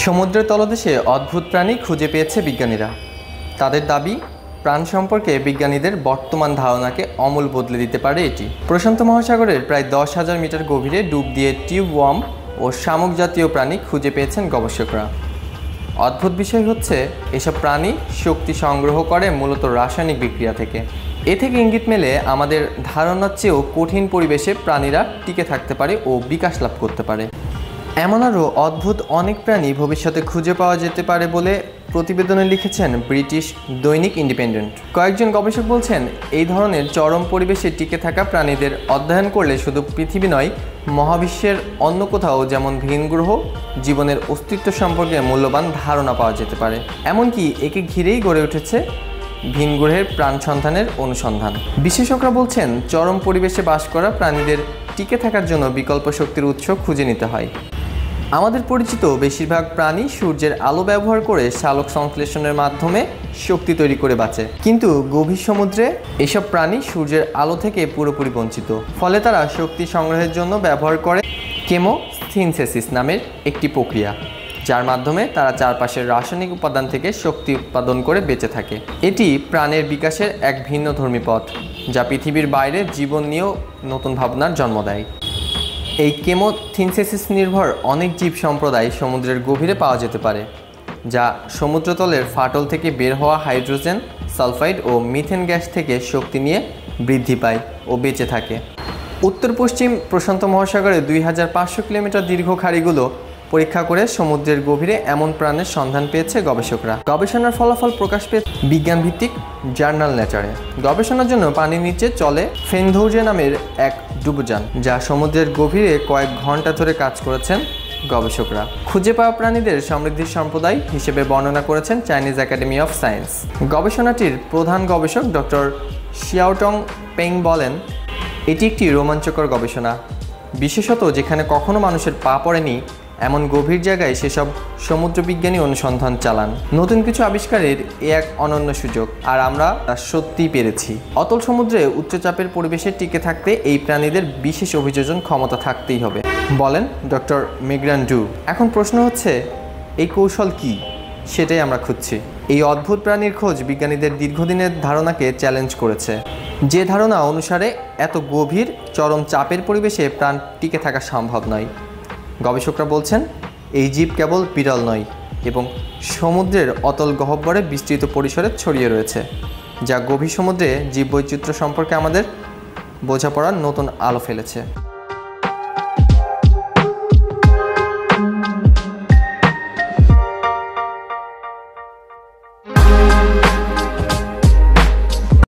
সমুদ্রের তলদেশে অদ্ভুত প্রাণী খুঁজে পেয়েছে বিজ্ঞানীরা। তাদের দাবি, প্রাণ সম্পর্কে বিজ্ঞানীদের বর্তমান ধারণাকে আমূল বদলে দিতে পারে এটি। প্রশান্ত মহাসাগরের প্রায় 10,000 মিটার গভীরে ডুব দিয়ে টিউবওয়ার্ম ও শামুক জাতীয় প্রাণী খুঁজে পেয়েছেন গবেষকরা। অদ্ভুত বিষয় হচ্ছে, এসব প্রাণী শক্তি সংগ্রহ করে মূলত রাসায়নিক বিক্রিয়া থেকে। এ থেকে ইঙ্গিত মেলে আমাদের ধারণার চেয়েও কঠিন পরিবেশে প্রাণীরা টিকে থাকতে পারে ও বিকাশ লাভ করতে পারে। এমন আরও অদ্ভুত অনেক প্রাণী ভবিষ্যতে খুঁজে পাওয়া যেতে পারে বলে প্রতিবেদনে লিখেছেন ব্রিটিশ দৈনিক ইন্ডিপেন্ডেন্ট। কয়েকজন গবেষক বলছেন, এই ধরনের চরম পরিবেশে টিকে থাকা প্রাণীদের অধ্যয়ন করলে শুধু পৃথিবী নয়, মহাবিশ্বের অন্য কোথাও যেমন ভিন গ্রহ জীবনের অস্তিত্ব সম্পর্কে মূল্যবান ধারণা পাওয়া যেতে পারে। এমনকি একে ঘিরেই গড়ে উঠেছে ভিন গ্রহের প্রাণ সন্ধানের অনুসন্ধান। বিশেষজ্ঞরা বলছেন, চরম পরিবেশে বাস করা প্রাণীদের টিকে থাকার জন্য বিকল্প শক্তির উৎস খুঁজে নিতে হয়। আমাদের পরিচিত বেশিরভাগ প্রাণী সূর্যের আলো ব্যবহার করে সালোক সংশ্লেষণের মাধ্যমে শক্তি তৈরি করে বাঁচে, কিন্তু গভীর সমুদ্রে এসব প্রাণী সূর্যের আলো থেকে পুরোপুরি বঞ্চিত। ফলে তারা শক্তি সংগ্রহের জন্য ব্যবহার করে কেমোসিনথেসিস নামের একটি প্রক্রিয়া, যার মাধ্যমে তারা চারপাশের রাসায়নিক উপাদান থেকে শক্তি উৎপাদন করে বেঁচে থাকে। এটি প্রাণের বিকাশের এক ভিন্নধর্মী পথ, যা পৃথিবীর বাইরে জীবন নিয়েও নতুন ভাবনার জন্ম দেয়। এই কেমোসিনথেসিস নির্ভর অনেক জীব সম্প্রদায় সমুদ্রের গভীরে পাওয়া যেতে পারে, যা সমুদ্রতলের ফাটল থেকে বের হওয়া হাইড্রোজেন সালফাইড ও মিথেন গ্যাস থেকে শক্তি নিয়ে বৃদ্ধি পায় ও বেঁচে থাকে। উত্তর পশ্চিম প্রশান্ত মহাসাগরে 2500 কিলোমিটার দীর্ঘ খাড়িগুলো পরীক্ষা করে সমুদ্রের গভীরে এমন প্রাণের সন্ধান পেয়েছে গবেষকরা। গবেষণার ফলাফল প্রকাশ পেয়েছে বিজ্ঞানভিত্তিক জার্নাল নেচারে। গবেষণার জন্য পানির নিচে চলে ফেনধৌজে নামের এক ডুবোযান, যা সমুদ্রের গভীরে কয়েক ঘন্টা ধরে কাজ করেছেন গবেষকরা। খুঁজে পাওয়া প্রাণীদের সমৃদ্ধির সম্প্রদায় হিসেবে বর্ণনা করেছেন চাইনিজ একাডেমি অফ সায়েন্স। গবেষণাটির প্রধান গবেষক ডক্টর শিয়াওটং পেং বলেন, এটি একটি রোমাঞ্চকর গবেষণা, বিশেষত যেখানে কখনো মানুষের পা পড়েনি এমন গভীর জায়গায় সেসব সমুদ্রবিজ্ঞানী অনুসন্ধান চালান। নতুন কিছু আবিষ্কারের এ এক অনন্য সুযোগ, আর আমরা তা সত্যিই পেরেছি। অতল সমুদ্রে উচ্চচাপের পরিবেশে টিকে থাকতে এই প্রাণীদের বিশেষ অভিযোজন ক্ষমতা থাকতেই হবে, বলেন ডক্টর মেগ্রান ডু। এখন প্রশ্ন হচ্ছে, এই কৌশল কি? সেটাই আমরা খুঁজছি। এই অদ্ভুত প্রাণীর খোঁজ বিজ্ঞানীদের দীর্ঘদিনের ধারণাকে চ্যালেঞ্জ করেছে, যে ধারণা অনুসারে এত গভীর চরম চাপের পরিবেশে প্রাণ টিকে থাকা সম্ভব নয়। গবেষকরা বলছেন, এই জীব কেবল বিরল নয় এবং সমুদ্রের অতল গহ্বরে বিস্তৃত পরিসরে ছড়িয়ে রয়েছে, যা গভীর সমুদ্রে জীববৈচিত্র্য সম্পর্কে আমাদের বোঝাপড়ার নতুন আলো ফেলেছে।